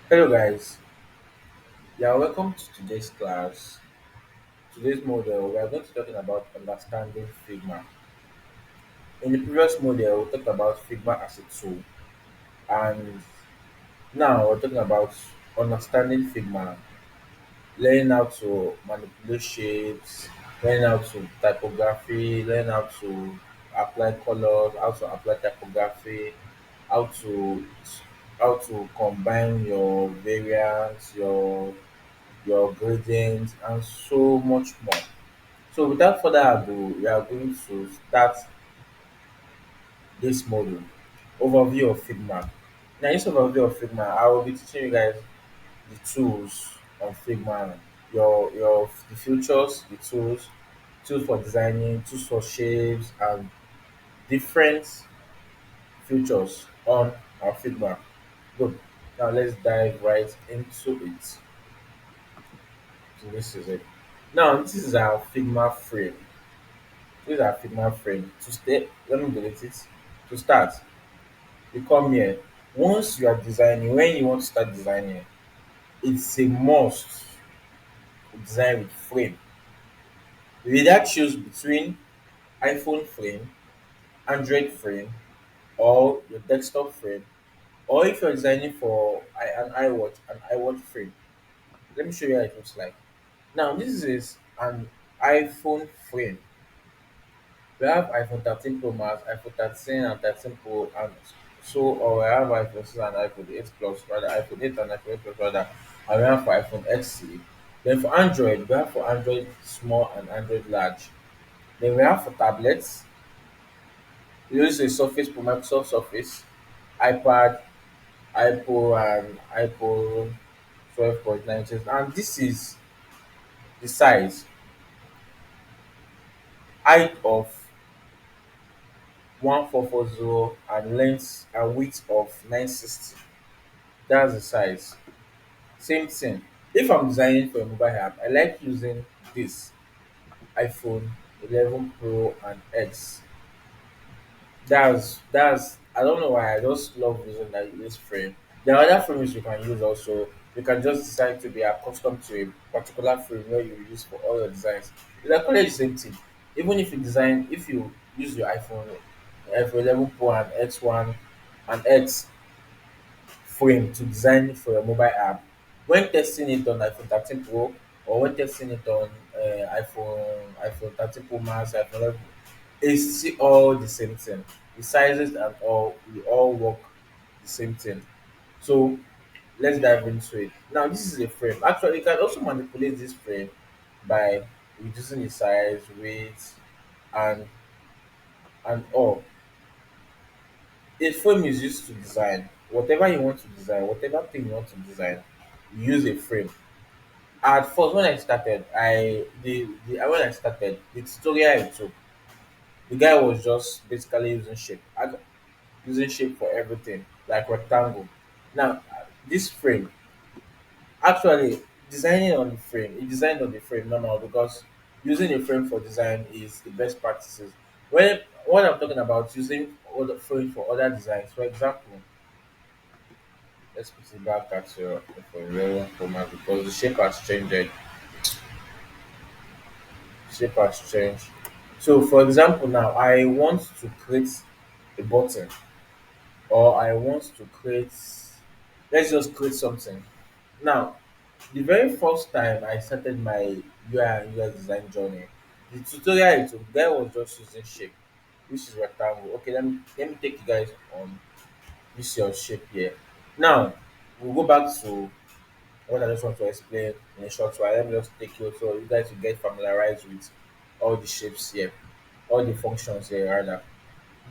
Hello guys, yeah, welcome to today's class. Today's model, we are going to talking about understanding Figma. In the previous model, we talked about Figma as a tool, and now we're talking about understanding Figma, learning how to manipulate shapes, learning how to typography, learning how to apply colors, how to apply typography, how to how to combine your variants, your gradients, and so much more. So without further ado, we are going to start this module. Overview of Figma. Now, this overview of Figma, I will be teaching you guys the tools on Figma, your the features, the tools for designing, tools for shapes, and different features on our Figma. Good. Now let's dive right into it. So this is it. Now this is our Figma frame. These are Figma frame. To stay, let me delete it. To start, you come here. Once you are designing, when you want to start designing, it's a must to design with frame. You either choose between iPhone frame, Android frame, or your desktop frame, or if you're designing for an iWatch frame. Let me show you how it looks like. Now, this is an iPhone frame. We have iPhone 13 Pro Max, iPhone 13 and 13 Pro, and so or we have iPhone 6 and iPhone 8 Plus, rather iPhone 8 and iPhone 8 Plus, rather, and we have for iPhone XE. Then for Android, we have for Android small and Android large. Then we have for tablets, we use a Surface Pro, Microsoft Surface, iPad, and iPhone 12.9 inches, and this is the size, height of 1440 and length and width of 960. That's the size. Same thing. If I'm designing for a mobile app, I like using this iPhone 11 Pro and X. That's I don't know why, I just love using this frame. There are other frames you can use also. You can just decide to be accustomed to a particular frame where you use for all your designs. It's actually the same thing. Even if you use your iPhone 11 Pro and X1 and X frame to design for your mobile app, when testing it on iPhone 13 Pro or when testing it on iPhone 13 Pro Max, iPhone 11, it's still all the same thing. The sizes and all will all work the same thing. So let's dive into it. Now this is a frame. Actually, you can also manipulate this frame by reducing the size, weight, and all. A frame is used to design whatever you want to design, whatever thing you want to design. You use a frame. At first, when I started, when I started the tutorial I took, the guy was just basically using shape for everything, like rectangle. Now, this frame, actually, designing on the frame, he designed on the frame normal because using a frame for design is the best practices. When I'm talking about using other frame for other designs, for example, let's put it back at your for 11 format because the shape has changed. Shape has changed. So, for example, now I want to create a button, or I want to create. Let's just create something. Now, the very first time I started my UI and UX design journey, the tutorial it took, guy was just using shape, which is rectangle. Okay, let me take you guys on this your shape here. Now, we'll go back to what I just want to explain in a short while. Let me just take you so you guys will get familiarized with all the shapes here, all the functions here rather.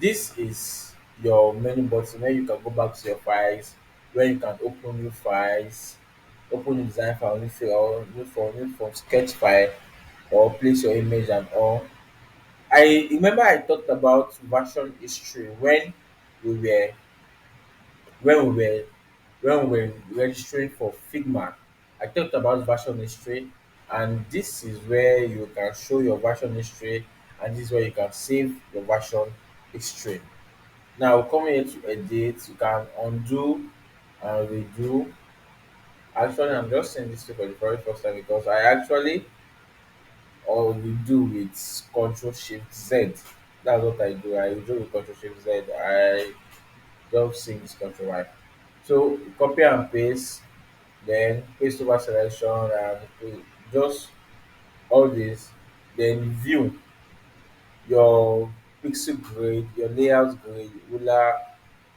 This is your menu button where you can go back to your files, where you can open new files, open new design file, new file, or new from sketch file, or place your image and all. I remember I talked about version history we were when we were when we were registering for Figma. I talked about version history, and this is where you can show your version history, and this is where you can save your version history. Now come here to edit, you can undo and redo. Actually, I'm just saying this for the very first time because I actually or we do with Control Shift Z. That's what I do. I do with Control Shift Z. I just sing this Control Y. So copy and paste, then paste over selection and just all this. Then view your pixel grade, your layout grade, ruler,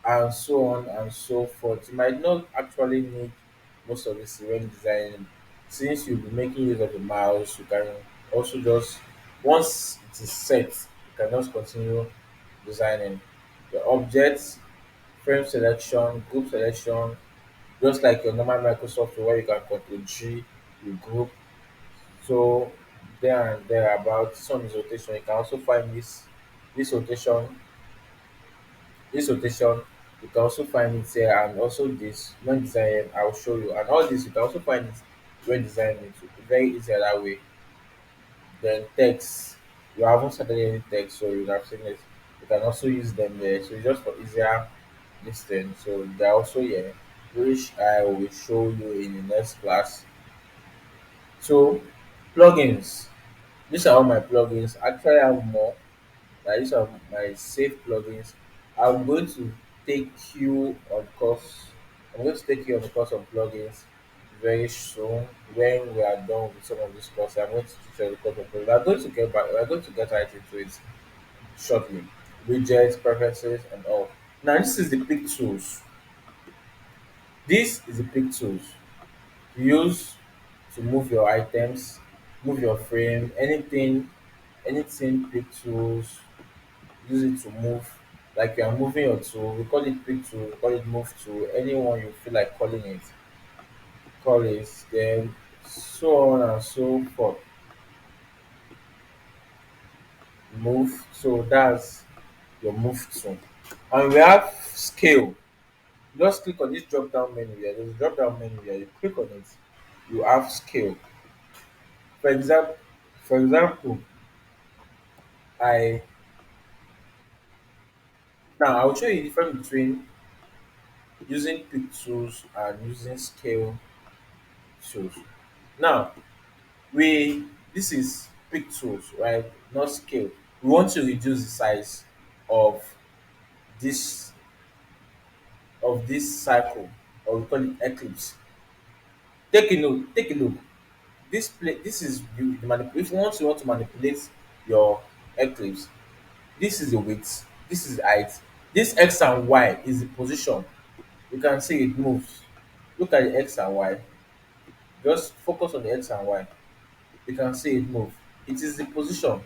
and so on and so forth. You might not actually need most of this when designing. Since you'll be making use of the mouse, you can also just once it is set, you can just continue designing the objects, frame selection, group selection, just like your normal Microsoft where you can control G, you group. So there and there about some is rotation. You can also find this rotation this rotation you can also find it here, and also this when designing I'll show you, and all this you can also find it when designing it very easy that way. Then text, you haven't started any text so you have seen it, you can also use them there, so it's just for easier this thing. So they're also here, which I will show you in the next class. So plugins, these are all my plugins. Actually I have more. Like these are my safe plugins. I'm going to take you on course. I'm going to take you on the course of plugins very soon. When we are done with some of this course, I'm going to teach you the course of plugins. We're going to get back. We're going to get right into it shortly. Widgets, preferences, and all. Now this is the pick tools. This is the pick tools you use to move your items, move your frame, anything pick tools, use it to move, like you are moving your tool. We call it pick tool, we call it move tool, anyone you feel like calling it, call it, then so on and so forth. Move, so that's your move tool. And we have scale. Just click on this drop down menu here. There's a drop down menu here. You click on it, you have scale. For example, for example, I now I'll show you the difference between using pick tools and using scale tools. Now we this is pick tools, right? Not scale. We want to reduce the size of this this cycle, or we call it eclipse. Take a look, take a look. This is if you want to manipulate your eclipse, this is the width, this is the height, this x and y is the position. You can see it moves. Look at the x and y. Just focus on the x and y. You can see it move. It is the position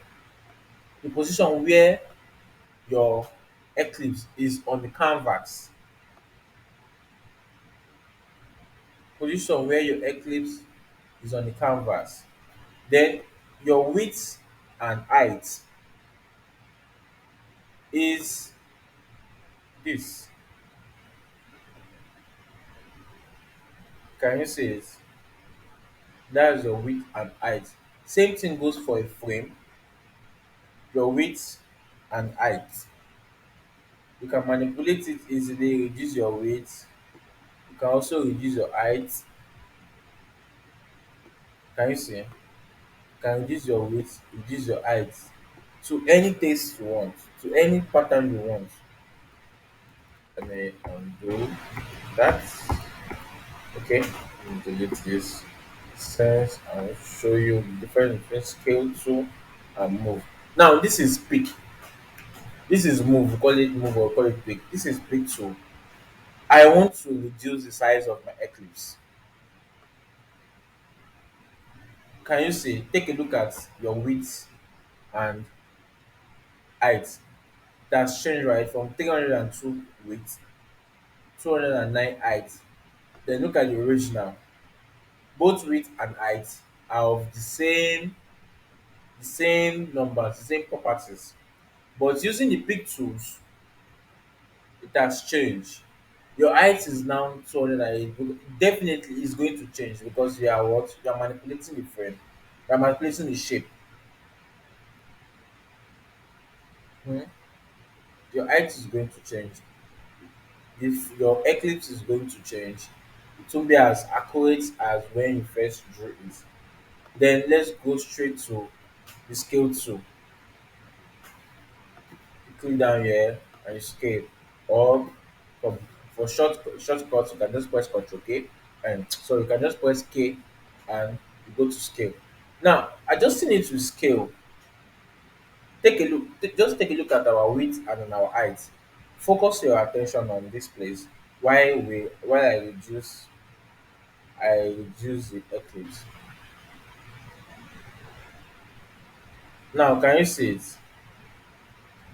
where your eclipse is on the canvas, position where your eclipse is on the canvas. Then your width and height is this. Can you see it? That's your width and height. Same thing goes for a frame, your width and height. You can manipulate it easily, reduce your width. You can also reduce your height. Can you see? You can reduce your width, reduce your height to any taste you want, to any pattern you want. Let me undo that. Okay, let me delete this sense and show you the difference between scale tool and move. Now this is pick. This is move. We call it move or call it pick. This is pick tool. I want to reduce the size of my eclipse. Can you see? Take a look at your width and height. That's changed right from 302 width, 209 height. Then look at the original. Both width and height are of the same numbers, the same properties. But using the pick tools, it has changed. Your height is now 208. Definitely is going to change because you are what? You are manipulating the frame. You are manipulating the shape. Hmm? Your height is going to change. If your eclipse is going to change, It won't be as accurate as when you first drew it. Then let's go straight to the scale tool. You click down here and you scale. Or for, for shortcuts, you can just press Ctrl K, and so you can just press K and you go to scale. Now, adjusting it to scale, take a look. Just take a look at our width and on our height. Focus your attention on this place while I reduce the eclipse. Now, can you see it?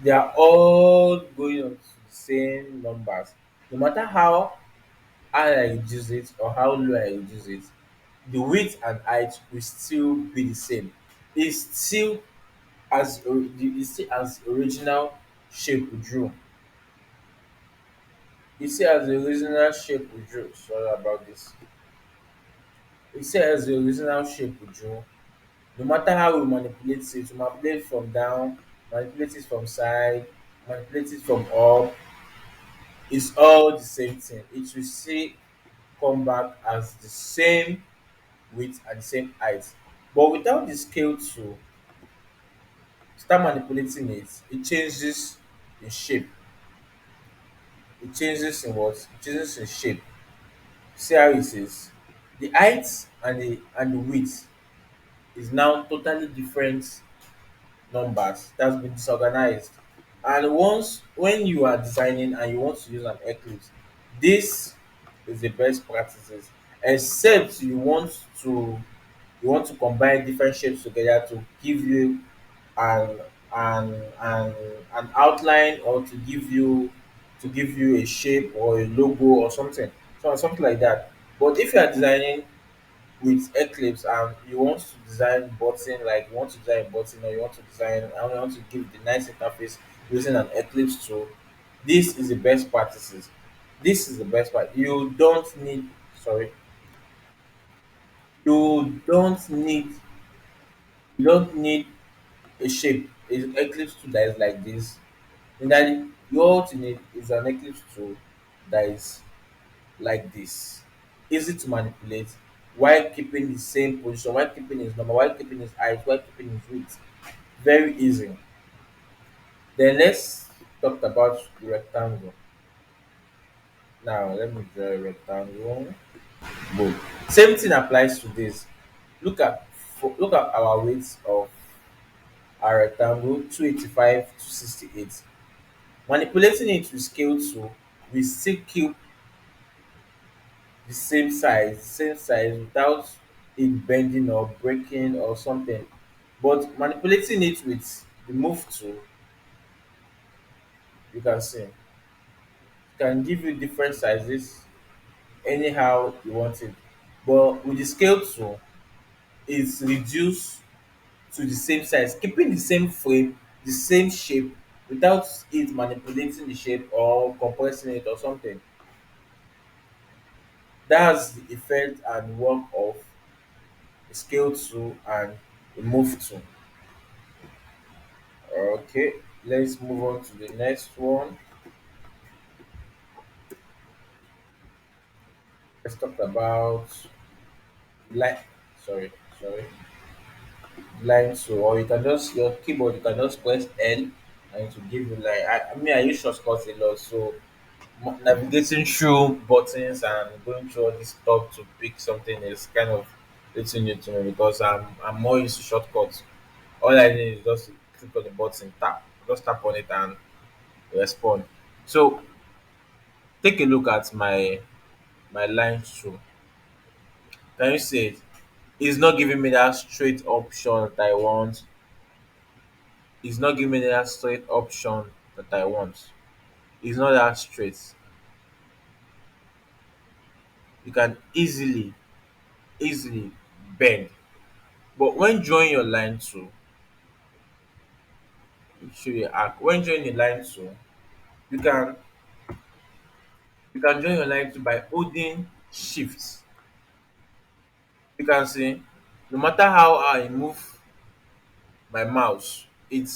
They are all going on to the same numbers. No matter how high I reduce it or how low I reduce it, the width and height will still be the same. It's still it's still as original shape we drew. It's still as the original shape we drew. Sorry about this. It's still as the original shape we drew. No matter how we manipulate it, we manipulate from down, manipulate it from side, manipulate it from up, it's all the same thing. It will still come back as the same width and the same height. But without the scale tool, start manipulating it, it changes in shape. It changes in what? It changes in shape. See how it is? The height and the width is now totally different numbers that's been disorganized. And once when you are designing and you want to use an eclipse, this is the best practices. Except you want to combine different shapes together to give you an an an an outline, or to give you a shape or a logo or something like that. But if you are designing with Eclipse and you want to design button, like you want to design a button, or you want to design and you want to give the nice interface using an Eclipse tool, this is the best practices. This is the best part. You don't need a shape. An Eclipse tool that is like this. And then what you need is an Eclipse tool that is like this, easy to manipulate, while keeping the same position, while keeping his number, while keeping his height, while keeping his width. Very easy. Then let's talk about the rectangle. Now let me draw a rectangle. Boom. Same thing applies to this. Look at our width of our rectangle, 285 to 68. Manipulating it with scale tool, we still keep the same size without it bending or breaking or something. But manipulating it with the move tool, you can see, it can give you different sizes anyhow you want it. But with the scale tool, it's reduced to the same size, keeping the same frame, the same shape, without it manipulating the shape or compressing it or something. That's the effect and work of a scale tool and a move tool. Okay, let's move on to the next one. Let's talk about line. Sorry, sorry, line two. Or you can just your keyboard. You can just press N, and it will give you line. I use shortcuts a lot, so navigating through buttons and going through all this stuff to pick something is kind of little new to me because I'm more used to shortcuts. All I need is just to click on the button, just tap on it and respond. So take a look at my line through. Can you see it? It's not giving me that straight option that I want. It's not giving me that straight option that I want. It's not that straight. You can easily bend. But when drawing your line tool, show you arc. When drawing a line tool, you can you can draw your line tool by holding shift. You can see no matter how I move my mouse, it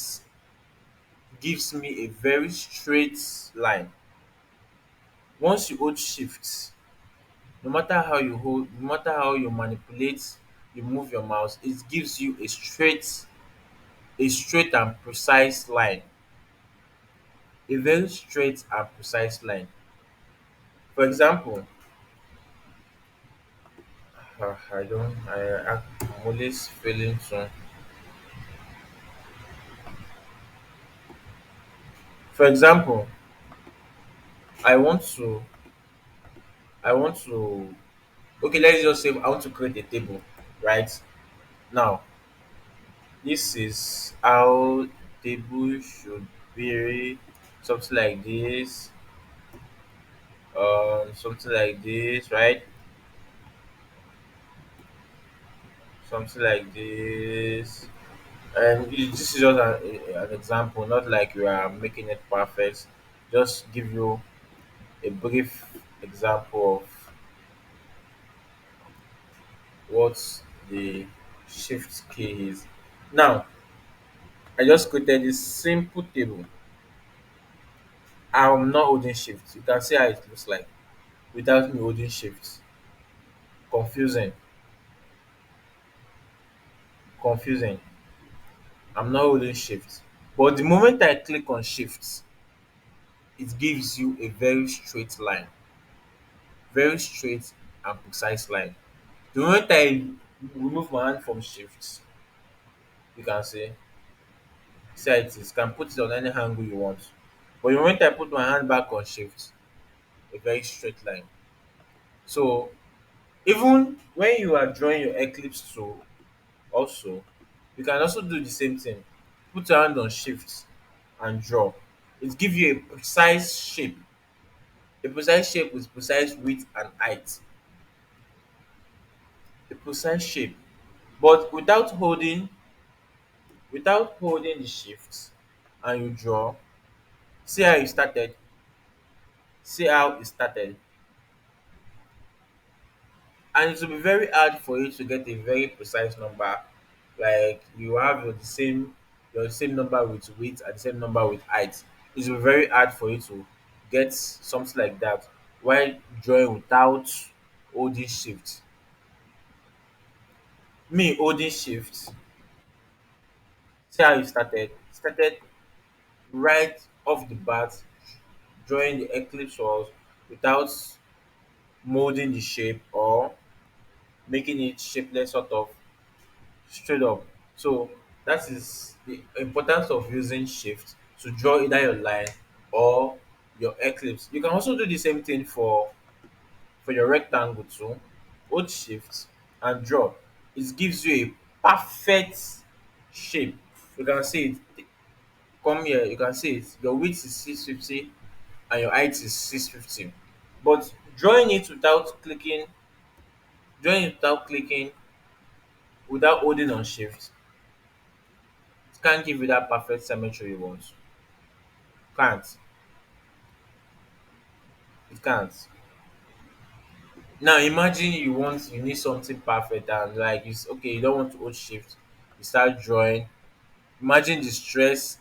gives me a very straight line. Once you hold shift, No matter how you hold, no matter how you manipulate, you move your mouse, it gives you a straight and precise line. A very straight and precise line. For example, I don't I'm always failing to. For example, I want to I want to okay, let's just say I want to create a table, right? Now, this is how table should be, something like this, something like this, right? Something like this. And this is just an example, not like you are making it perfect. Just give you a brief example of what the shift key is. Now, I just created this simple table. I'm not holding shift. You can see how it looks like without me holding shift. Confusing, confusing. I'm not holding shift. But the moment I click on shift, it gives you a very straight line, very straight and precise line. The moment I remove my hand from shift, you can see how it is. You can put it on any angle you want. But the moment I put my hand back on shift, a very straight line. So even when you are drawing your eclipse tool also, you can also do the same thing. Put your hand on shift and draw. It gives you a precise shape with precise width and height. A precise shape. But without holding the shift and you draw, see how you started, see how it started. And it will be very hard for you to get a very precise number. Like you have your same number with width and the same number with height. It will be very hard for you to get something like that while drawing without holding shift. Me holding shift, see how you started right off the bat, drawing the eclipse walls without molding the shape or making it shapeless, sort of straight up. So that is the importance of using shift to draw either your line or your eclipse. You can also do the same thing for your rectangle too. Hold shift and draw. It gives you a perfect shape. You can see it. Come here, you can see it. Your width is 650 and your height is 650. But drawing it without clicking, without holding on shift, it can't give you that perfect symmetry you want. Can't. It can't. Now imagine you need something perfect and like okay, you don't want to hold shift, you start drawing. Imagine the stress,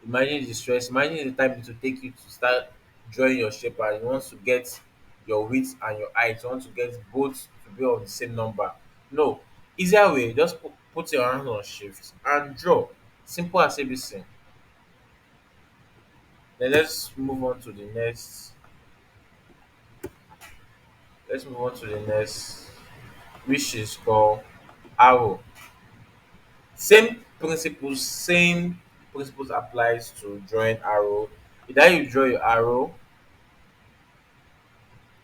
imagine the time it will take you to start drawing your shape and you want to get your width and your height, you want to get both to be on the same number. No, easier way, just put your hand on shift and draw. Simple as ABC. Then let's move on to the next, which is called arrow. Same principles applies to drawing arrow. Either you draw your arrow,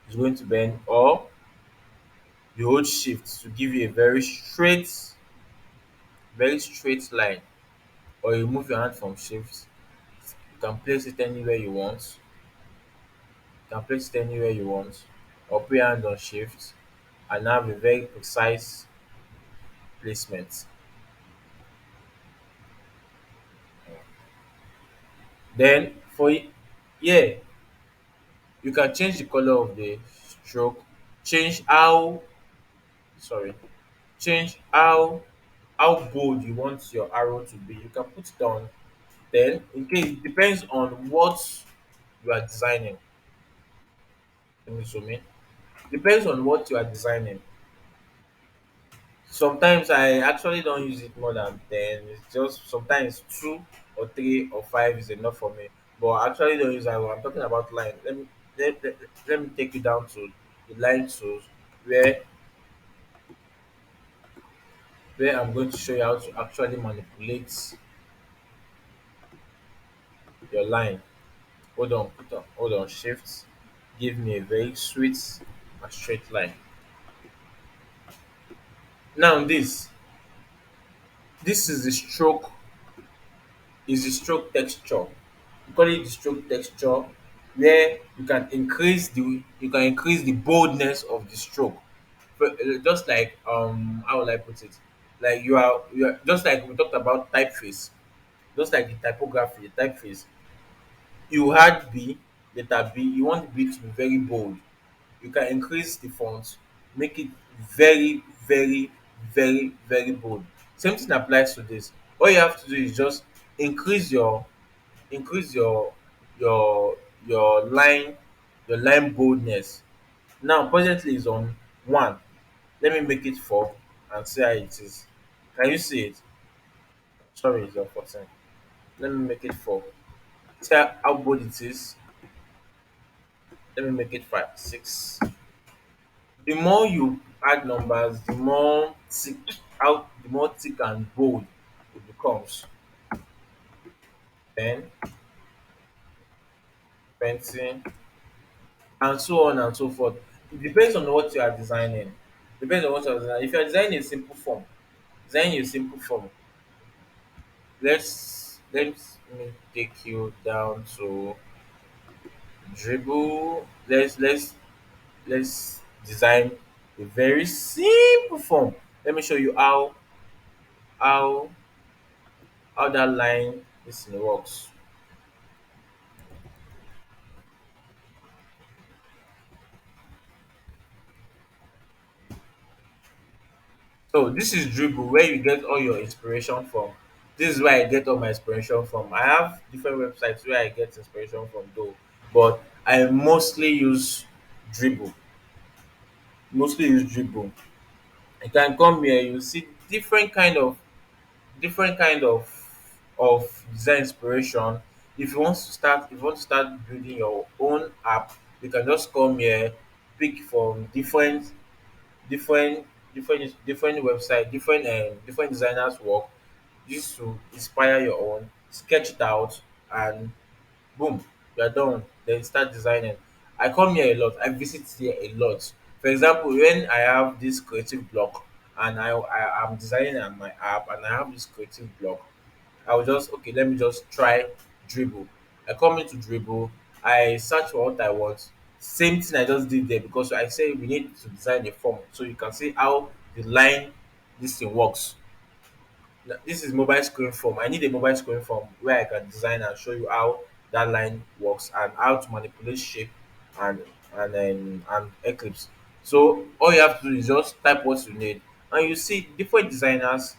it's going to bend, or you hold shift to give you a very straight line, or you move your hand from shift. You can place it anywhere you want. Or put your hand on shift and have a very precise placement. Then yeah, you can change the color of the stroke, change how sorry, change how bold you want your arrow to be. You can put it on. Then in case it depends on what you are designing. Let me zoom in. Depends on what you are designing. Sometimes I actually don't use it more than 10. It's just sometimes 2 or 3 or 5 is enough for me. But I actually don't use that one. I'm talking about line. Let me take you down to the line tools where where I'm going to show you how to actually manipulate your line. Hold on, shift. Give me a very sweet and straight line. Now this is the stroke texture. We call it the stroke texture where you can increase the boldness of the stroke. Just like how will I put it? Like you are just like we talked about typeface, just like the typography, the typeface. You had B, letter B, you want B to be very bold. You can increase the font, make it very, very, very, very bold. Same thing applies to this. All you have to do is just increase your increase your line boldness. Now presently is on 1. Let me make it 4 and see how it is. Can you see it? Sorry, it's on 14. Let me make it 4. See how bold it is. Let me make it 5, 6. The more you add numbers, the more thick and bold it becomes. 10, 20, and so on and so forth. It depends on what you are designing. Depends on what you are designing. If you are designing a simple form, designing a simple form, let me take you down to dribble. Let's design a very simple form. Let me show you how how that line this thing works. So this is dribble where you get all your inspiration from. This is where I get all my inspiration from. I have different websites where I get inspiration from though, but I mostly use dribble. Mostly use dribble. You can come here, you see different kind of design inspiration. If you want to start building your own app, you can just come here, pick from different different website, different designers work, just to inspire your own, sketch it out, and boom, you're done. Then start designing. I come here a lot, I visit here a lot. For example, when I have this creative block and I'm designing on my app and I have this creative block, I will just okay, let me just try dribble. I come into dribble, I search for what I want. Same thing I just did there because I say we need to design a form so you can see how the line this thing works. This is mobile screen form. I need a mobile screen form where I can design and show you how that line works and how to manipulate shape and and eclipse. So all you have to do is just type what you need and you see different designers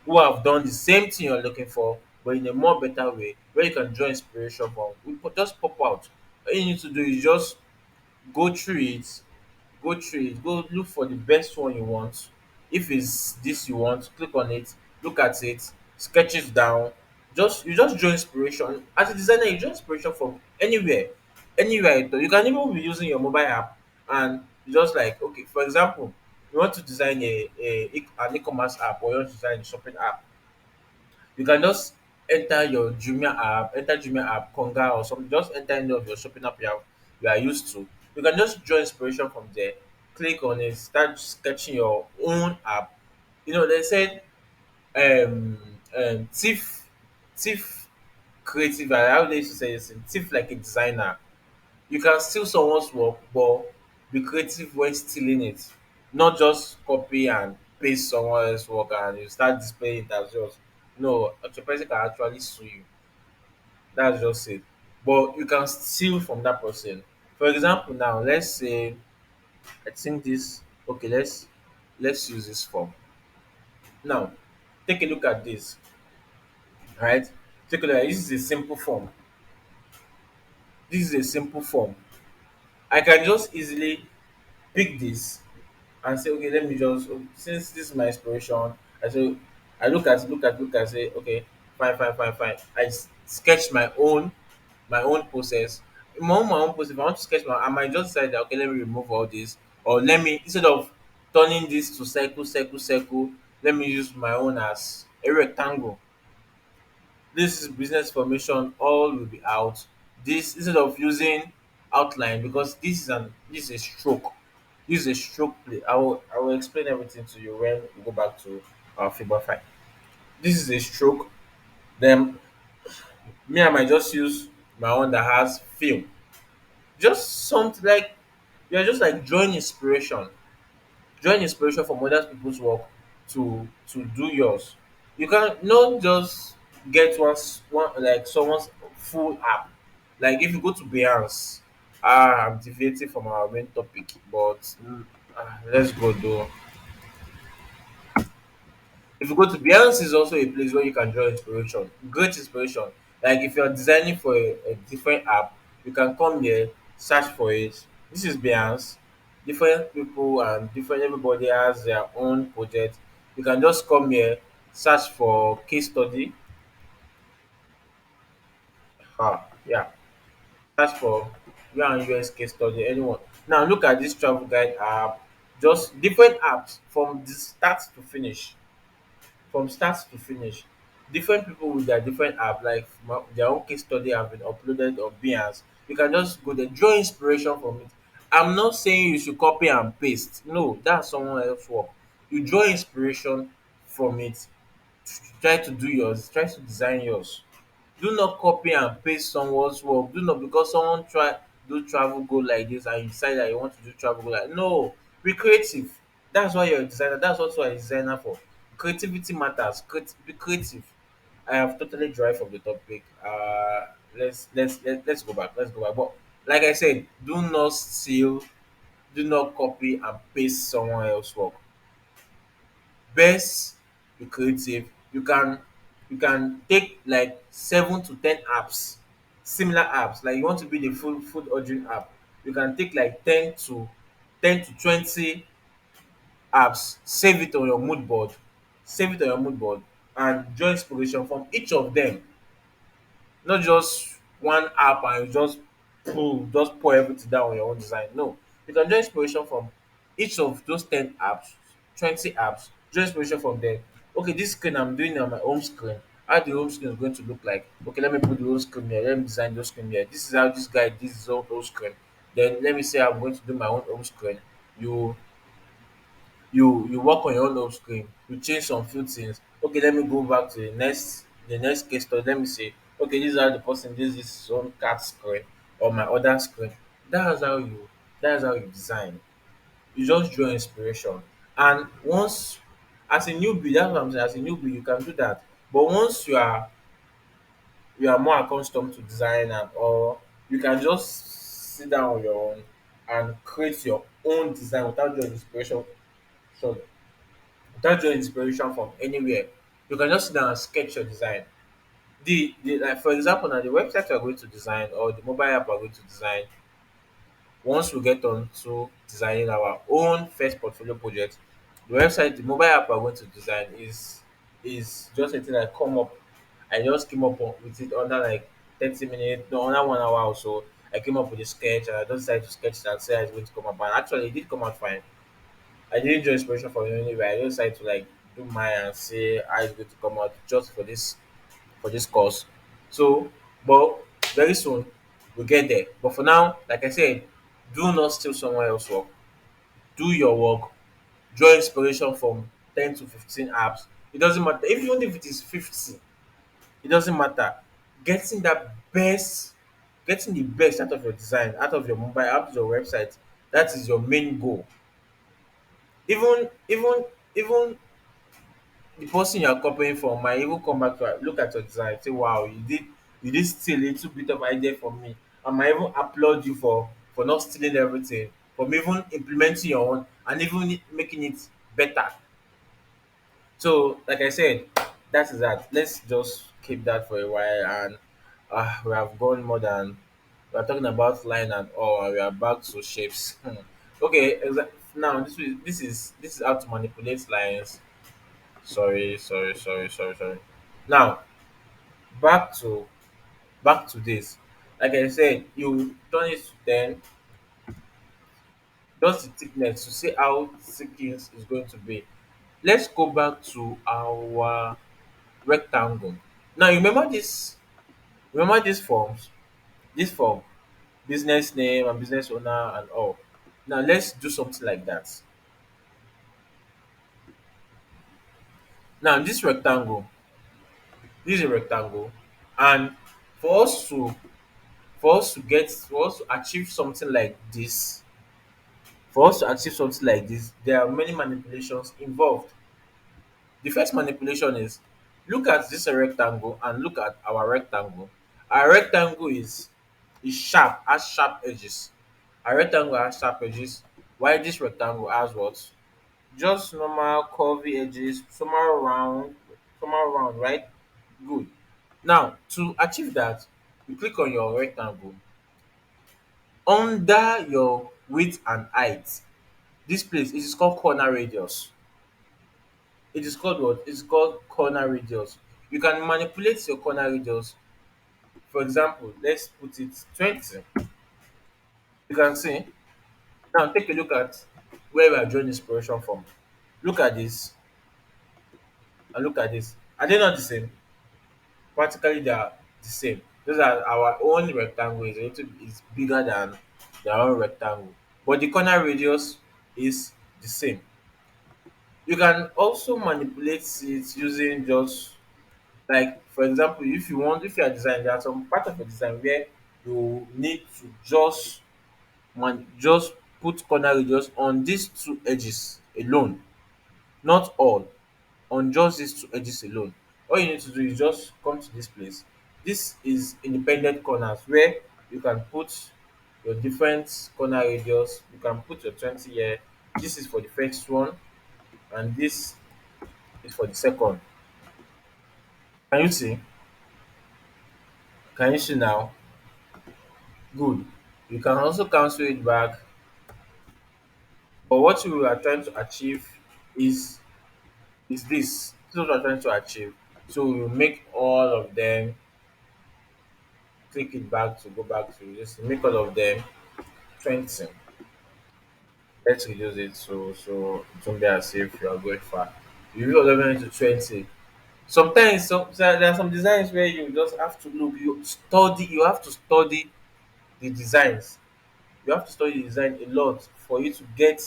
who have done the same thing you're looking for, but in a more better way, where you can draw inspiration from. Just pop out. All you need to do is just go through it, go look for the best one you want. If it's this you want, click on it, look at it, sketch it down. You just draw inspiration. As a designer, you draw inspiration from anywhere. Anywhere you can even be using your mobile app and you just like okay, for example, you want to design an e-commerce app or you want to design a shopping app. You can just enter Jumia app, Konga or something. Just enter any of your shopping app you are used to. You can just draw inspiration from there. Click on it, start sketching your own app. You know, they said um thief creative. How they used to say this? Thief like a designer. You can steal someone's work, but be creative when stealing it. Not just copy and paste someone else's work and you start displaying it as yours. No, a person can actually sue you. That's just it. But you can steal from that person. For example, now let's say I think this. Okay, let's use this form. Now, take a look at this. Right? Take a look. This is a simple form. This is a simple form. I can just easily pick this and say, okay, let me just, since this is my inspiration, I say, I look at, say, okay, fine. Sketch my own process. My own process. If I want to sketch I might just decide that, okay, let me remove all this, or let me, instead of turning this to circle, let me use my own as a rectangle. This is business formation, all will be out. This, instead of using outline, because this is a stroke. This is a stroke play. I will explain everything to you when we go back to our figure 5. This is a stroke. Then me, I might just use my own that has film. Just something like, you're just like drawing inspiration from other people's work to do yours. You can not just get one like someone's full app. Like if you go to Behance, I'm deviating from our main topic, but let's go though. If you go to Behance, is also a place where you can draw inspiration, great inspiration. Like if you're designing for a different app, you can come here, search for it. This is Behance. Different people and different everybody has their own project. You can just come here, search for case study. Yeah. Search for US case study, anyone. Now look at this travel guide app. Just different apps from the start to finish. From start to finish. Different people with their different app, like their own case study have been uploaded on Behance. You can just go there, draw inspiration from it. I'm not saying you should copy and paste. No, that's someone else's work. You draw inspiration from it. Try to do yours. Try to design yours. Do not copy and paste someone's work. Do not, because someone try do travel go like this and you decide that you want to do travel go like, no. Be creative. That's why you're a designer. That's what you're a designer for. Creativity matters. Be creative. I have totally derived from the topic. Let's go back. Let's go back. But like I said, do not steal, do not copy and paste someone else's work. Best be creative. You can take like 7 to 10 apps, similar apps. Like you want to be the food ordering app, you can take like 10 to 20 apps, save it on your mood board, and draw inspiration from each of them. Not just one app and you just pour everything down on your own design. No, you can draw inspiration from each of those 10 apps, 20 apps. Draw inspiration from them. Okay, this screen I'm doing on my home screen. How the home screen is going to look like? Okay, let me put the home screen here. Let me design those screen here. This is how this guy this is home screen. Then let me say I'm going to do my own home screen. You work on your own home screen, you change some few things. Okay, let me go back to the next case study. Let me say, okay, this is how the person this is his own cat screen or my other screen. That's how you design. You just draw inspiration. And once, as a newbie, that's what I'm saying, as a newbie you can do that. But once you are more accustomed to design and all, you can just sit down on your own and create your own design without drawing inspiration. Sorry, without drawing inspiration from anywhere. You can just sit down and sketch your design. The like for example now, the website we're going to design or the mobile app we're going to design, once we get on to designing our own first portfolio project, the mobile app we're going to design is just a thing that come up. I just came up with it under like 30 minutes, no, under 1 hour or so. I came up with a sketch and I just decided to sketch it and say it's going to come up. And actually, it did come out fine. I didn't draw inspiration from anywhere. I just decided to like do mine and say how it's going to come out just for this course. So, but very soon we'll get there. But for now, like I said, do not steal someone else's work. Do your work. Draw inspiration from 10 to 15 apps. It doesn't matter. Even if it is 50, it doesn't matter. Getting that best, getting the best out of your design, out of your mobile, out of your website, that is your main goal. Even the person you are copying from might even come back to look at your design and say, wow, you did steal a little bit of idea from me. I might even applaud you for not stealing everything, for even implementing your own and even making it better. So like I said, that is that. Let's just keep that for a while. And we have gone more than, we are talking about line and all, and we are back to shapes. Okay, now this is how to manipulate lines. Sorry. Now back to this. Like I said, you turn it to 10, just the thickness to see how thick it is going to be. Let's go back to our rectangle. Now remember these forms, this form, business name and business owner and all. Now let's do something like that. Now this is a rectangle, and for us to for us to achieve something like this, there are many manipulations involved. The first manipulation is, look at this rectangle and look at our rectangle. Our rectangle is sharp, has sharp edges. Our rectangle has sharp edges, while this rectangle has what? Just normal curvy edges, somehow round, right? Good. Now, to achieve that, you click on your rectangle. Under your width and height, this place, it is called corner radius. It is called what? It's called corner radius. You can manipulate your corner radius. For example, let's put it 20. You can see. Now take a look at where we are drawing inspiration from. Look at this and look at this. Are they not the same? Practically they are the same. Those are our own rectangle is bigger than their own rectangle. But the corner radius is the same. You can also manipulate it using just, like, for example, if you are designing, there are some part of a design where you need to just put corner radius on these two edges alone, not all, on just these two edges alone. All you need to do is just come to this place. This is independent corners where you can put your different corner radius. You can put your 20 here. This is for the first one, and this is for the second. Can you see? Can you see now? Good. You can also cancel it back. But what we are trying to achieve is this. This is what we're trying to achieve. So we will make all of them, click it back to go back to this, make all of them 20. Let's reduce it so it won't be as if you are going far. You use all of them to 20. Sometimes there are some designs where you just have to look, you have to study the designs. You have to study the design a lot for you to get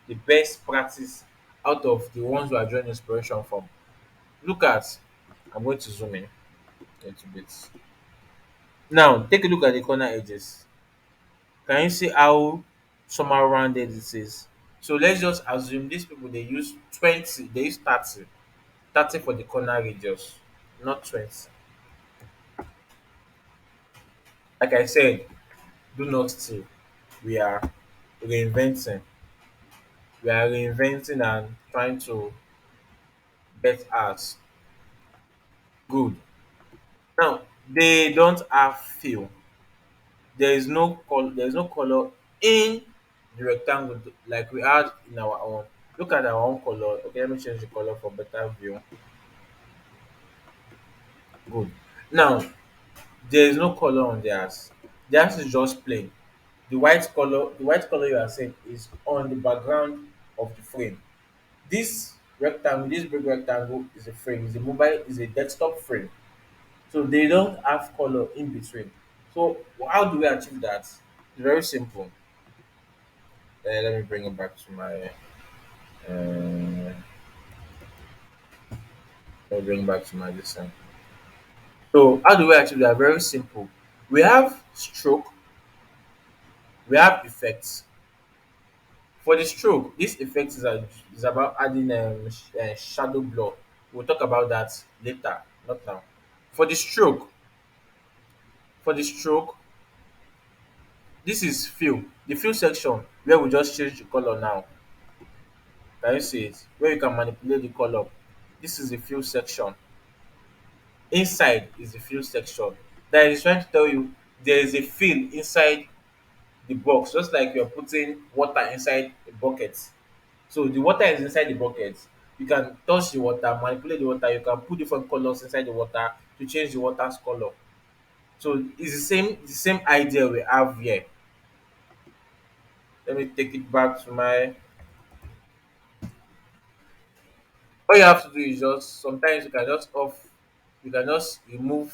the best practice out of the ones you are drawing inspiration from. Look at, I'm going to zoom in a little bit. Now, take a look at the corner edges. Can you see how somehow rounded it is? So let's just assume these people, they use 20, they use 30. 30 for the corner radius, not 20. Like I said, do not steal. We are reinventing. We are reinventing and trying to get ours. Good. Now, they don't have fill. There is no color in the rectangle like we had in our own. Look at our own color. Okay, let me change the color for better view. Good. Now, there is no color on theirs. Theirs is just plain. The white color you are seeing is on the background of the frame. This big rectangle is a frame, is a desktop frame. So they don't have color in between. So how do we achieve that? It's very simple. Let me bring it back to my. Let me bring back to my design. So how do we achieve that? Very simple. We have stroke. We have effects. For the stroke, this effect is about adding shadow blur. We'll talk about that later, not now. For the stroke, for the stroke, this is fill. The fill section where we just change the color now. Can you see it? Where you can manipulate the color. This is the fill section. Inside is the fill section. That is trying to tell you there is a fill inside the box, just like you're putting water inside a bucket. So the water is inside the bucket. You can touch the water, manipulate the water. You can put different colors inside the water to change the water's color. So it's the same idea we have here. Let me take it back to my. All you have to do is just sometimes you can just off. You can just remove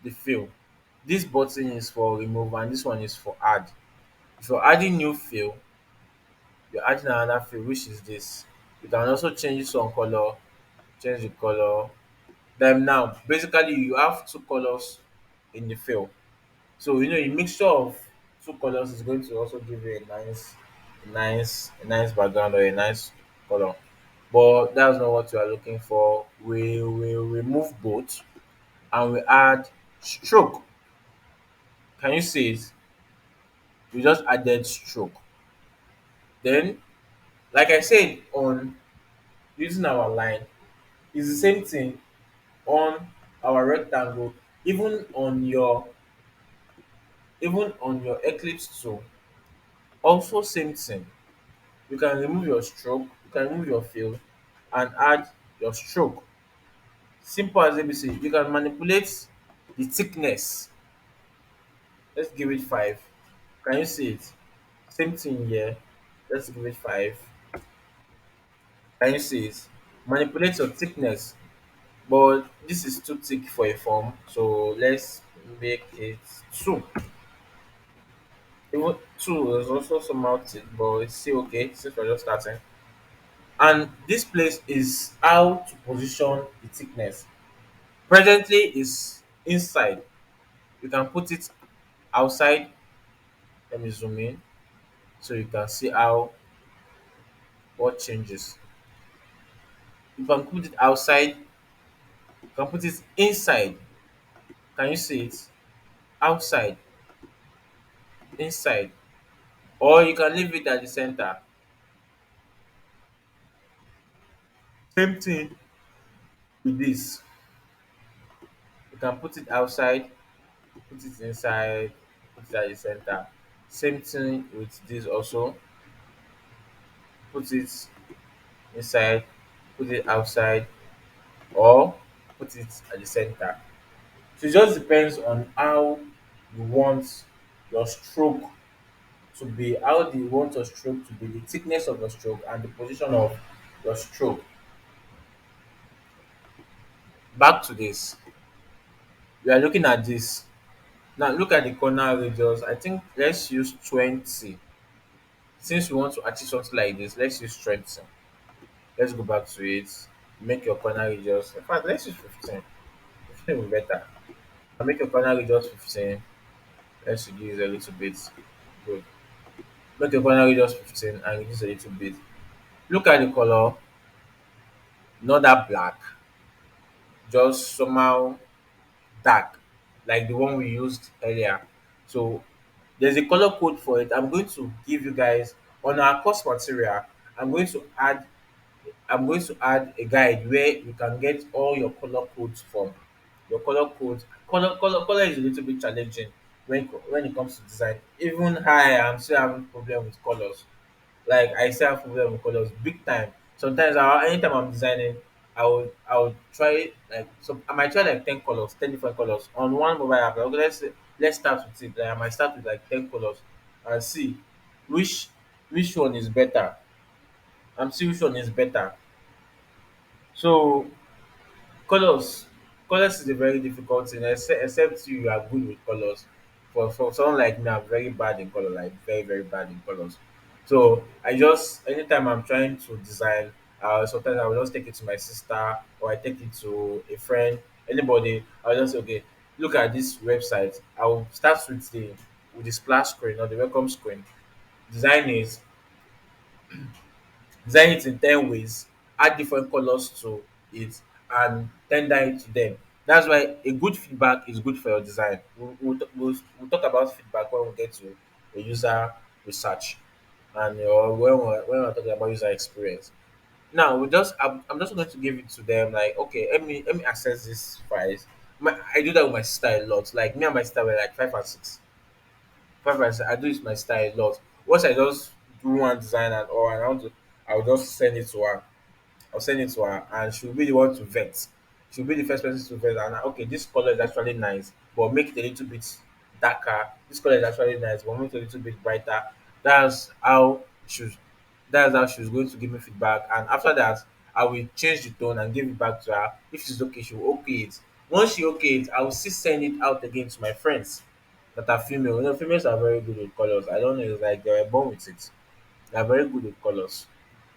the fill. This button is for remove and this one is for add. If you're adding new fill, you're adding another fill, which is this. You can also change some color, change the color. Then now, basically, you have two colors in the fill. So a mixture of two colors is going to also give you a nice background or a nice color. But that's not what you are looking for. We will remove both and we add stroke. Can you see it? We just added stroke. Then, like I said, on using our line, it's the same thing on our rectangle, even on your eclipse tool. Also same thing. You can remove your stroke, you can remove your fill and add your stroke. Simple as ABC. You can manipulate the thickness. Let's give it 5. Can you see it? Same thing here. Let's give it 5. Can you see it? Manipulate your thickness. But this is too thick for a form, so let's make it 2. Even 2 is also somehow thick, but it's still okay since we're just starting. And this place is how to position the thickness. Presently is inside. You can put it outside. Let me zoom in so you can see how what changes. You can put it outside, you can put it inside. Can you see it? Outside, inside. Or you can leave it at the center. Same thing with this. You can put it outside, put it inside, put it at the center. Same thing with this also. Put it inside, put it outside, or put it at the center. So it just depends on how you want your stroke to be, how do you want your stroke to be, the thickness of your stroke and the position of your stroke. Back to this. We are looking at this. Now look at the corner radius. I think let's use 20. Since we want to achieve something like this, let's use 20. Let's go back to it. Make your corner radius. In fact, let's use 15. 15 will be better. I'll make your corner radius 15. Let's reduce a little bit. Good. Make your corner radius 15 and reduce a little bit. Look at the color, not that black, just somehow dark, like the one we used earlier. So there's a color code for it. I'm going to give you guys on our course material. I'm going to add I'm going to add a guide where you can get all your color codes from. Your color codes. Color is a little bit challenging when it comes to design. Even I'm still having problem with colors. Like I still have problem with colors big time. Sometimes anytime I'm designing, I would try like so I might try like 10 colors, 10 different colors on one mobile app. Like, okay, let's start with it. Like, I might start with like 10 colors and see which which one is better. And see which one is better. So colors colors is a very difficult thing except you are good with colors. For someone like me, I'm very bad in color, like very very bad in colors. So I just anytime I'm trying to design, sometimes I will just take it to my sister or I take it to a friend, anybody. I'll just say, okay, look at this website. I will start with the splash screen or the welcome screen. Design is Design it in 10 ways, add different colors to it, and tender it to them. That's why a good feedback is good for your design. We'll talk about feedback when we get to a user research and or when we're talking about user experience. Now I'm just going to give it to them like, okay, let me access this files. I do that with my sister a lot. Like me and my sister were like 5 and 6. I do it my style a lot. Once I just do one design and all, and I want to, I'll just send it to her. I'll send it to her, and she'll be the one to vet. She'll be the first person to vet. And okay, this color is actually nice, but make it a little bit darker. This color is actually nice, but make it a little bit brighter. That's how she's. That's how she's going to give me feedback. And after that, I will change the tone and give it back to her. If she's okay, she will okay it. Once she okay it, I will still send it out again to my friends that are female. You know, females are very good with colors. I don't know, it's like they were born with it. They are very good with colors.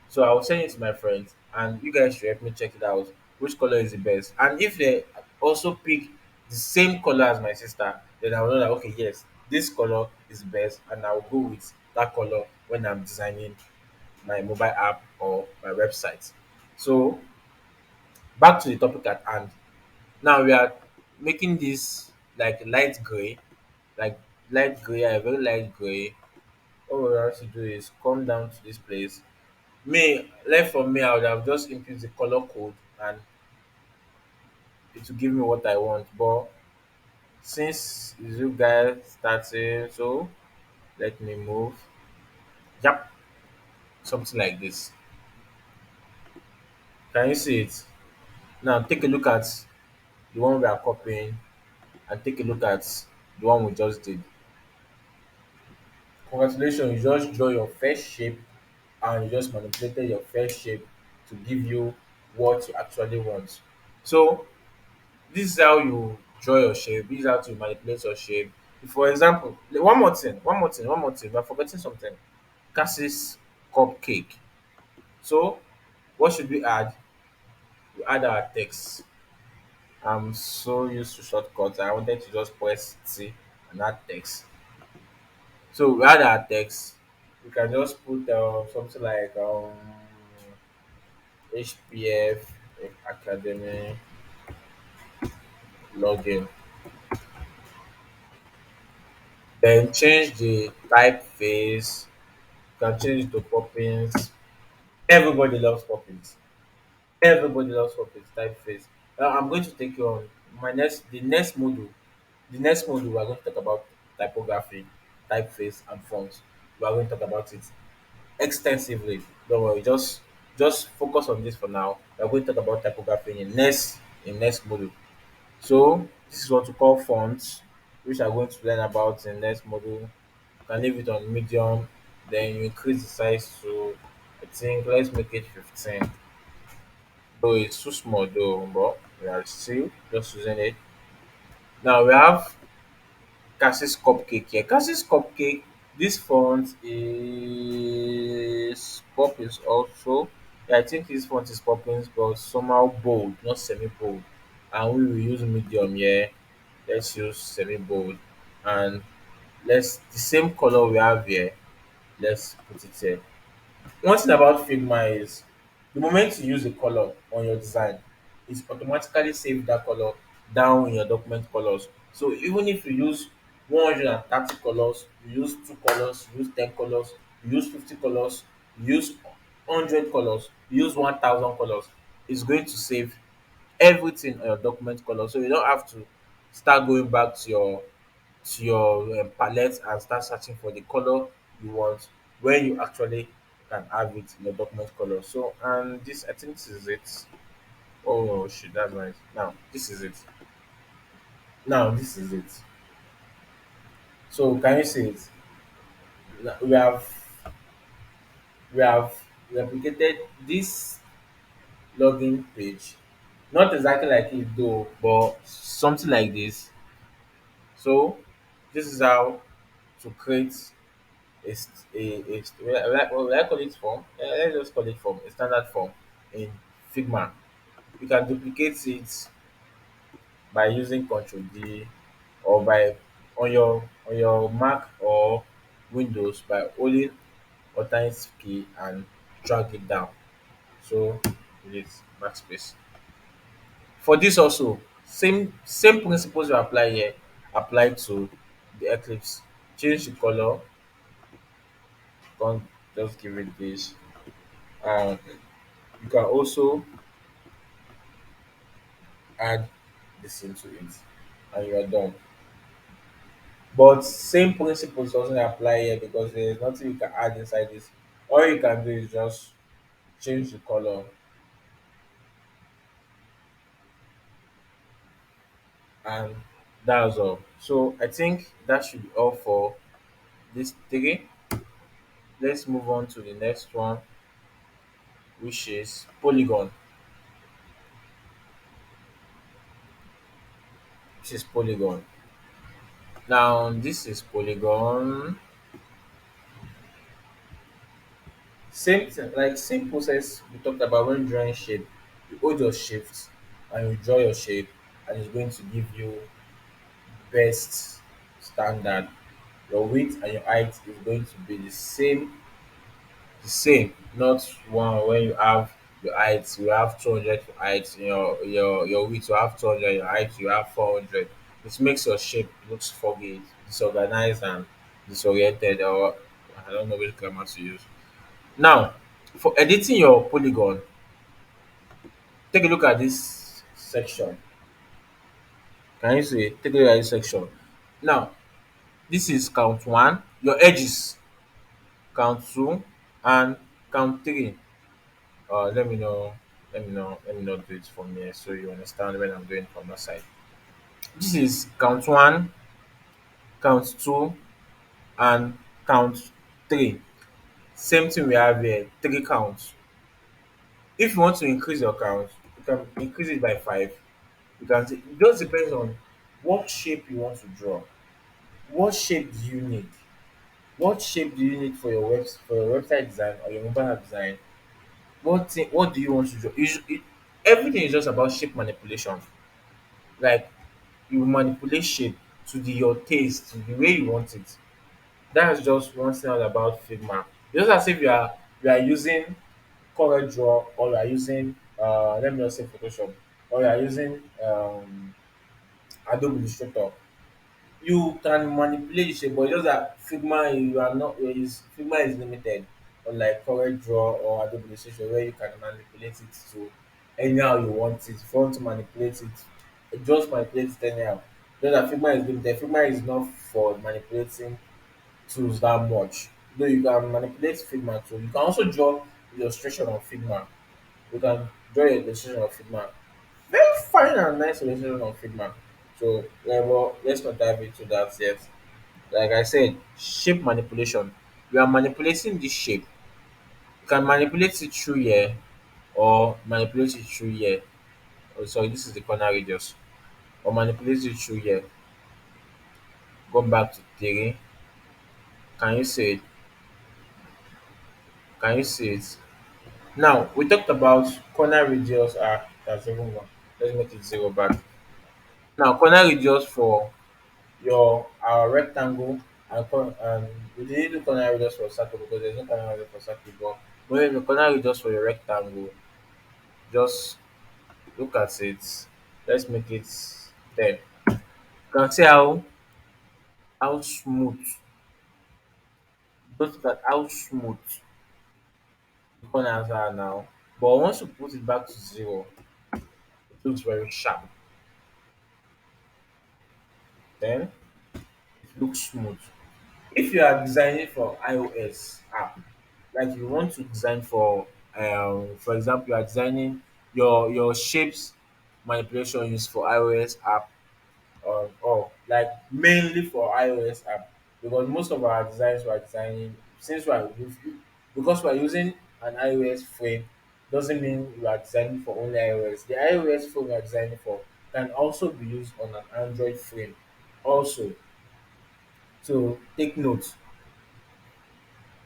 So I will send it to my friends, and you guys should help me check it out. Which color is the best? And if they also pick the same color as my sister, then I will know that okay, yes, this color is best, and I will go with that color when I'm designing my mobile app or my website. So back to the topic at hand. Now we are making this like light gray, like light gray, a very light gray. All we have to do is come down to this place. Left for me, I would have just input the color code and it will give me what I want. But since you guys starting, so let me move. Yep, something like this. Can you see it? Now take a look at the one we are copying and take a look at the one we just did. Congratulations, you just draw your first shape and you just manipulated your first shape to give you what you actually want. So this is how you draw your shape. This is how to manipulate your shape. For example, one more thing. We're forgetting something. Cassie's cupcake. So what should we add? We add our text. I'm so used to shortcuts. I wanted to just press T and add text. So we add our text. We can just put something like HPF Academy login. Then change the typeface. You can change to poppins. Everybody loves poppins. Everybody loves poppins typeface. Now I'm going to take you on the next module. The next module we are going to talk about typography, typeface, and fonts. We are going to talk about it extensively. Don't worry, just focus on this for now. We are going to talk about typography in next module. So this is what we call fonts, which we are going to learn about in next module. You can leave it on medium, then you increase the size to I think let's make it 15. Though it's too small though, but we are still just using it. Now we have Cassie's cupcake here. Cassie's cupcake, this font is poppins also. Yeah, I think this font is poppins, but somehow bold, not semi bold. And we will use medium here. Let's use semi bold. And let's the same color we have here. Let's put it here. One thing about Figma is the moment you use a color on your design, it automatically save that color down in your document colors. So even if you use 130 colors, you use 2 colors, you use 10 colors, you use 50 colors, you use 100 colors, you use 1000 colors, it's going to save everything on your document color. So you don't have to start going back to your palette and start searching for the color you want when you actually can have it in your document color. So and this I think this is it. Oh shit, that's nice. Now this is it. Now this is it. So can you see it? Now, we have replicated this login page. Not exactly like it though, but something like this. So this is how to create will I call it form? Let's just call it form, a standard form in Figma. You can duplicate it by using Ctrl D or by on your Mac or Windows by holding Alt key and drag it down. So it is backspace. For this also, same principles you apply here apply to the Eclipse. Change the color, don't just give it this. And you can also add this into it and you are done. But same principles doesn't apply here because there is nothing you can add inside this. All you can do is just change the color, and that's all. So I think that should be all for this three. Let's move on to the next one, which is polygon. Which is polygon. Now this is polygon. Same thing, like same process we talked about when drawing shape. You hold your shift and you draw your shape, and it's going to give you best standard. Your width and your height is going to be the same, not one when you have your height, you have 200 for height, your width you have 200, your height you have 400. It makes your shape looks foggy, disorganized, and disoriented, or I don't know which grammar to use. Now, for editing your polygon, take a look at this section. Can you see? Take a look at this section. Now, this is count one, your edges, count two, and count three. Let me know, let me not do it from here so you understand when I'm doing from my side. This is count one, count two, and count three. Same thing we have here, three counts. If you want to increase your count, you can increase it by five. You can say it just depends on what shape you want to draw. What shape do you need? What shape do you need for your website design or your mobile app design? What do you want to draw? Everything is just about shape manipulation. Like you manipulate shape to your taste, to the way you want it. That's just one thing all about Figma. It's just as if you are using Draw, or you are using let me just say Photoshop, or you are using Adobe Illustrator. You can manipulate the shape, but just that Figma you are not is Figma is limited, unlike Draw or Adobe Illustrator where you can manipulate it to anyhow you want it. If you want to manipulate it, just manipulate it anyhow. Just that Figma is limited. Figma is not for manipulating tools that much. Though you can manipulate Figma too. You can also draw illustration on Figma. You can draw your illustration on Figma. Very fine and nice illustration on Figma. So well, let's not dive into that yet. Like I said, shape manipulation. You are manipulating this shape. You can manipulate it through here or manipulate it through here. Oh, sorry, this is the corner radius. Or manipulate it through here. Go back to three. Can you see it? Can you see it? Now we talked about corner radius are that's even one. Let's make it zero back. Now corner radius for your our rectangle and we didn't do corner radius for circle because there's no corner radius for circle, but when the corner radius for your rectangle, just look at it. Let's make it 10. You can see how smooth. Just look at how smooth the corners are now. But once you put it back to zero, it looks very sharp. Then it looks smooth. If you are designing for iOS app, like you want to design for example, you are designing your shapes manipulation is for iOS app, or like mainly for iOS app, because most of our designs we are designing since because we are using an iOS frame doesn't mean we are designing for only iOS. The iOS frame we are designing for can also be used on an Android frame also. So take note,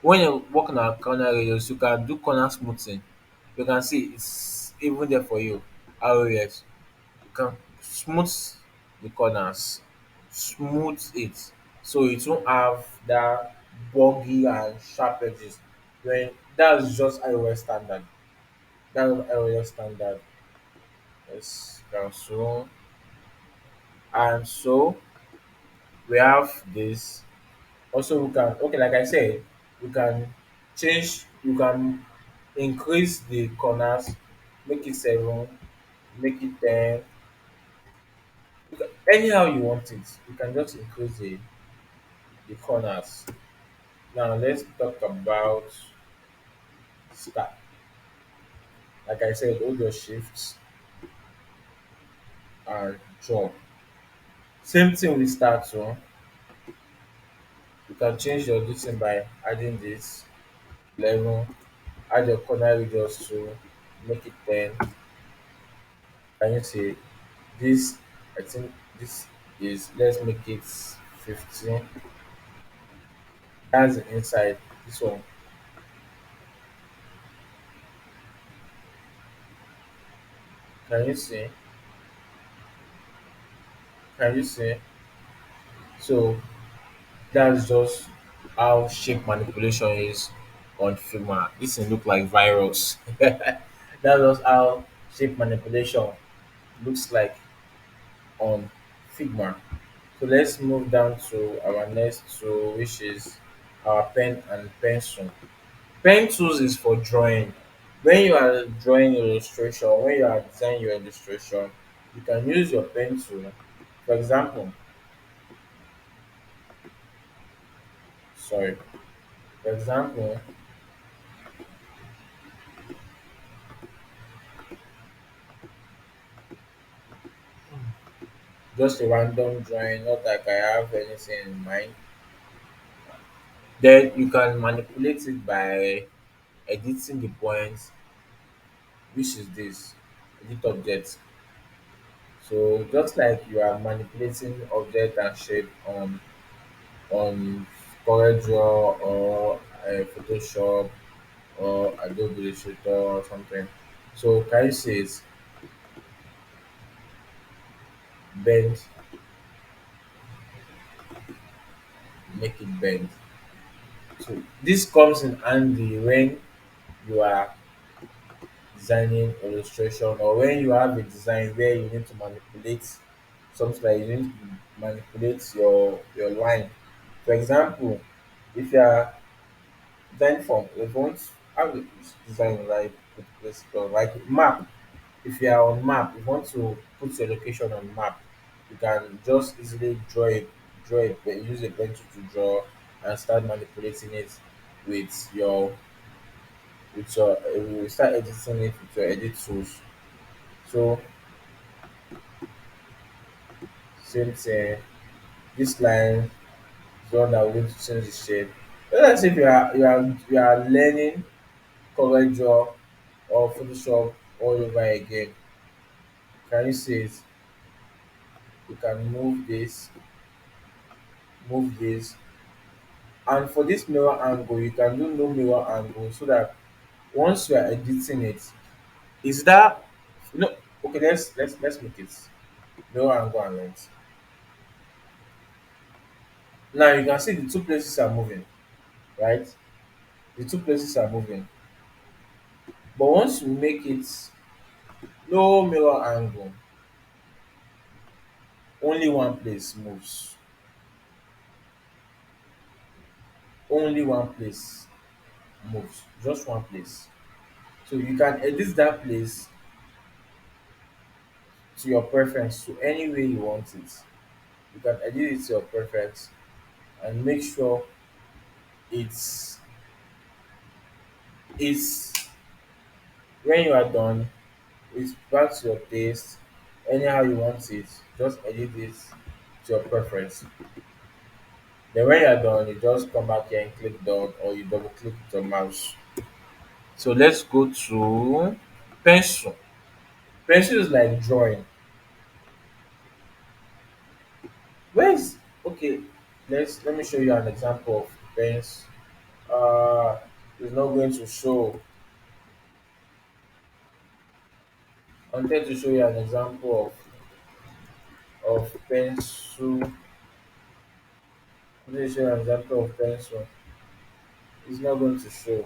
when you work on our corner radius, you can do corner smoothing. You can see it's even there for you. ROS. You can smooth the corners, smooth it so it won't have that buggy and sharp edges. When that's just iOS standard. That's iOS standard. Yes, cancel. And so we have this. Also, we can like I said, we can you can increase the corners, make it 7, make it 10. Anyhow you want it, you can just increase it. the corners. Now let's talk about start. Like I said, hold your shifts and draw. Same thing with start so you can change your distance by adding this 11, add your corner radius to make it 10. Can you see this? I think this is, let's make it 15. That's the inside. This one, can you see? Can you see? So that's just how shape manipulation is on Figma. This will look like virus. That's just how shape manipulation looks like on Figma. So let's move down to our next tool, which is our pen and pencil. Pen tools is for drawing. When you are drawing illustration, when you are designing your illustration, you can use your pen tool. For example, sorry. For example, just a random drawing, not like I have anything in mind. Then you can manipulate it by editing the points, which is this edit object. So just like you are manipulating object and shape on CorelDRAW or Photoshop or Adobe Illustrator or something. So can you say it's bend, make it bend. So this comes in handy when you are designing illustration or when you have a design where you need to manipulate something, like you need to manipulate your line. For example, if you are designing from, if you want to have a design like put this like map. If you are on map, if you want to put your location on map, you can just easily draw it, use a pencil to draw and start manipulating it with your you start editing it with your edit tools. So same thing. This line is one that we're going to change the shape. Let's say if you are learning CorelDRAW or Photoshop all over again. Can you see it? You can move this, and for this mirror angle you can do no mirror angle, so that once you are editing it, is that, no, okay, let's make it mirror angle and length. Now you can see the two places are moving, right? The two places are moving, but once you make it no mirror angle, only one place moves, only one place moves, just one place. So you can edit that place to your preference, to any way you want it. You can edit it to your preference and make sure it's it's when you are done, it's back to your taste. Anyhow you want it, just edit it to your preference. Then when you are done, you just come back here and click done, or you double click with your mouse. So let's go to pencil. Pencil is like drawing. Where's, okay, let me show you an example of pens. It's not going to show. I'm going to show you an example of pencil. I'm going to show you an example of pencil. It's not going to show.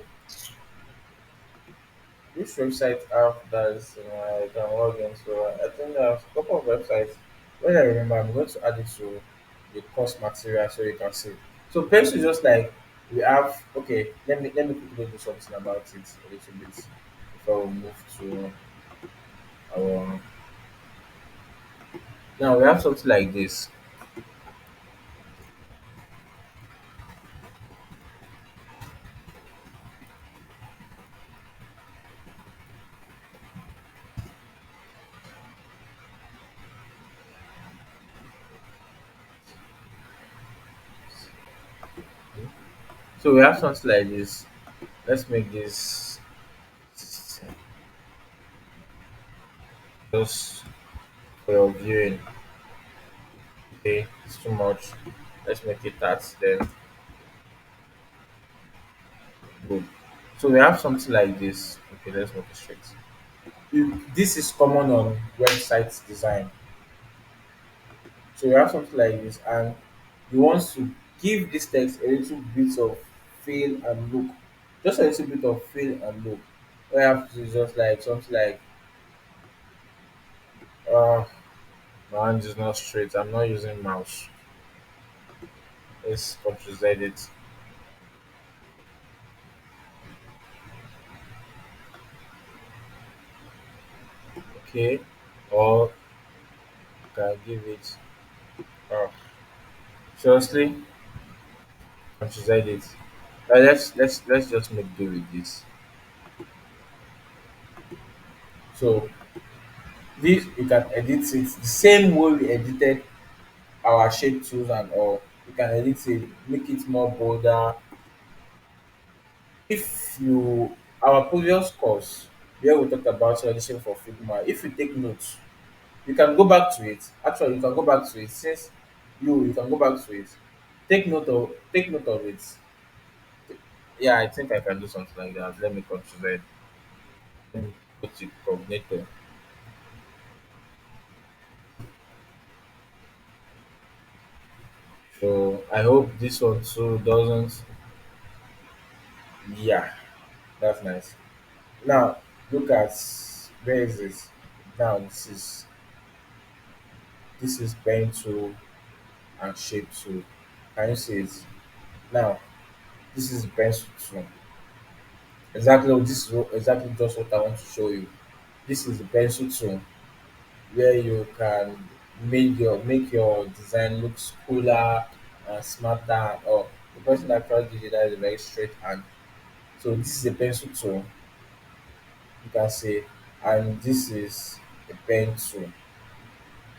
Which website app does I can log into? I think there's a couple of websites. When I remember, I'm going to add it to the course material so you can see. So pencil is just like we have. Okay, let me quickly do something about it a little bit before we move to our. Now we have something like this. So we have something like this. Let's make this just for your viewing. Okay, it's too much. Let's make it that then good. So we have something like this. Okay, let's make it straight. This is common on website design. So you have something like this, and you want to give this text a little bit of feel and look, just a little bit of feel and look. What you have to do is just like something like, uh, my hand is not straight. I'm not using mouse. Let's control it. Okay, or can I give it? Uh, seriously, control it. Let's just make do with this. So this you can edit it the same way we edited our shape tools and all. You can edit it, make it more bolder. If you our previous course where we talked about editing for Figma, if you take notes, you can go back to it. Actually, you can go back to it since you can go back to it. Take note of it. Yeah, I think I can do something like that. Let me consider it. Let me put it coordinator. So I hope this one too doesn't. Yeah, that's nice. Now look at where is this? Now this is pen tool and shape tool. Can you see it? Now this is the pencil tool. Exactly just what I want to show you. This is the pencil tool where you can make your design looks cooler and smarter. Or the person that actually did that is a very straight hand. So this is a pencil tool, you can see, and this is a pen tool.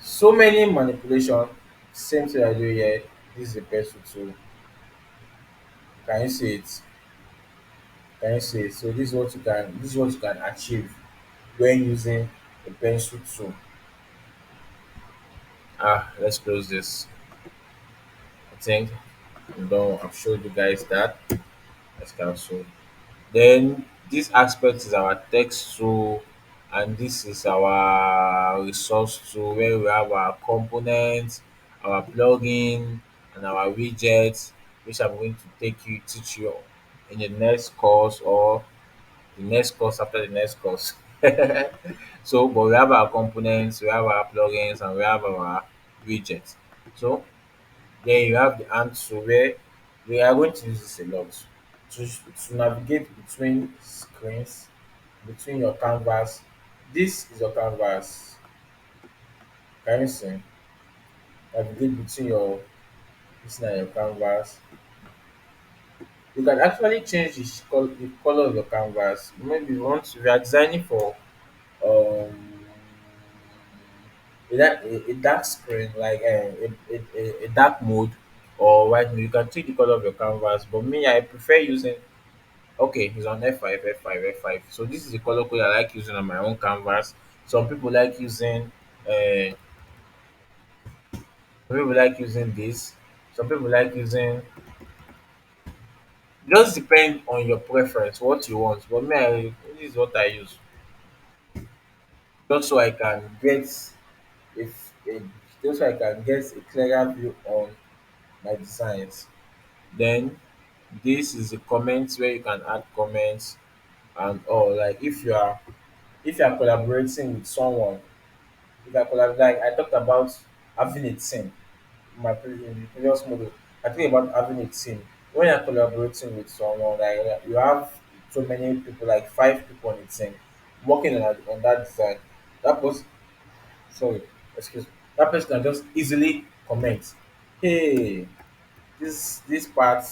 So many manipulation, same thing I do here. This is a pencil tool. Can you see it? Can you see it? So this is what you can achieve when using a pencil tool. Let's close this. I think I'm done. I've showed you guys that. Let's cancel. Then this aspect is our text tool, and this is our resource tool where we have our components, our plugin, and our widgets, which I'm going to teach you in the next course or the next course after the next course. So, but we have our components, we have our plugins, and we have our widgets. So then you have the hand tool where we are going to use this a lot to navigate between screens, between your canvas. This is your canvas. Can you see? Navigate between your this na your canvas. You can actually change the color of your canvas. Maybe you want to, if you are designing for um a dark screen like a dark mode or white mode, you can change the color of your canvas. But me, I prefer using. Okay, it's on F5, F5, F5. So this is the color code I like using on my own canvas. Some people like using some people like using this. Some people like using, just depend on your preference, what you want. But me, this is what I use. Just so I can get if a just so I can get a clearer view on my designs. Then this is the comments where you can add comments and all. Like if you are collaborating with someone, if I collaborate, like I talked about having a team in the previous model. I think about having a team. When you're collaborating with someone, like you have so many people, like 5 people on the team, working on that design. That person, sorry, excuse me, that person can just easily comment, hey, this part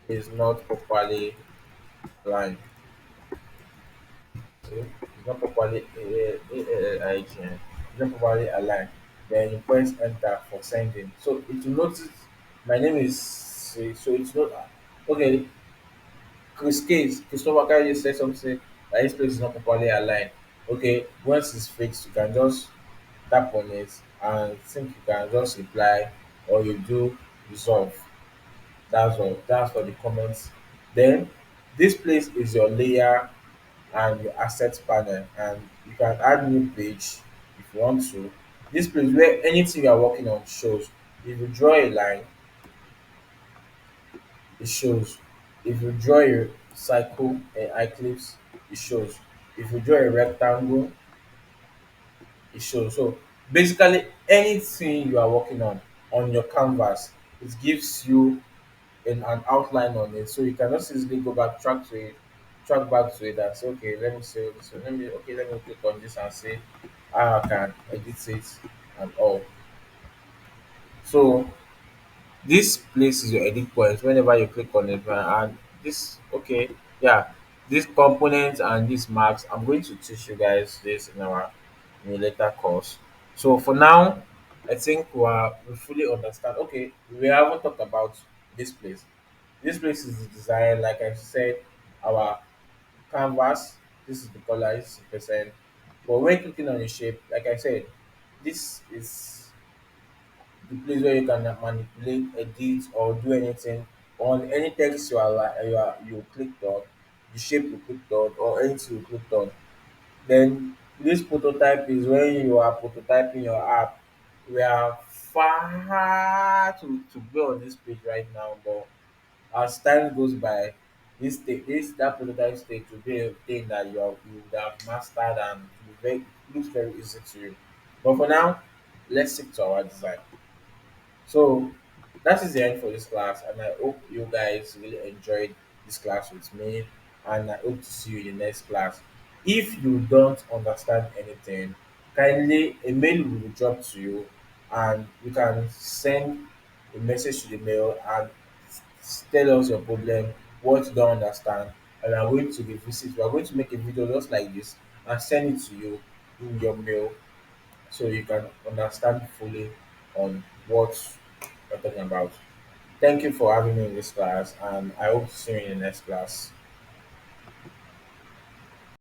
is not properly aligned. See, it's not properly it's not properly aligned. Then you press enter for sending. So it will notice my name is say. So it's not okay. Christopher Carey said something that this place is not properly aligned. Okay, once it's fixed, you can just tap on it and think you can just reply or you do resolve. That's all. That's for the comments. Then this place is your layer and your assets panel, and you can add new page if you want to. This place where anything you are working on shows. If you draw a line, it shows. If you draw a cycle, an eclipse, it shows. If you draw a rectangle, it shows. So basically anything you are working on your canvas, it gives you an outline on it. So you can just easily go back, track back to it and say, okay, let me say this one. Let me click on this and say how I can edit it and all. So this place is your edit point whenever you click on it, and this okay, yeah, this component and these marks, I'm going to teach you guys this in a later course. So for now, I think we fully understand. Okay, we haven't talked about this place. This place is the design, like I said, our canvas. This is the color, this is the percent. But when clicking on the shape, like I said, this is the place where you can manipulate, edit, or do anything on any text you clicked on, the shape you clicked on, or anything you clicked on. Then this prototype is when you are prototyping your app. We are far to be on this page right now, but as time goes by, this that prototype stage will be a thing that you would have mastered and will be very, looks very easy to you. But for now, let's stick to our design. So that is the end for this class, and I hope you guys really enjoyed this class with me, and I hope to see you in the next class. If you don't understand anything, kindly a mail will be dropped to you, and you can send a message to the mail and tell us your problem, what you don't understand, and I'm going to revisit. We are going to make a video just like this and send it to you in your mail so you can understand fully on what we're talking about. Thank you for having me in this class, and I hope to see you in the next class.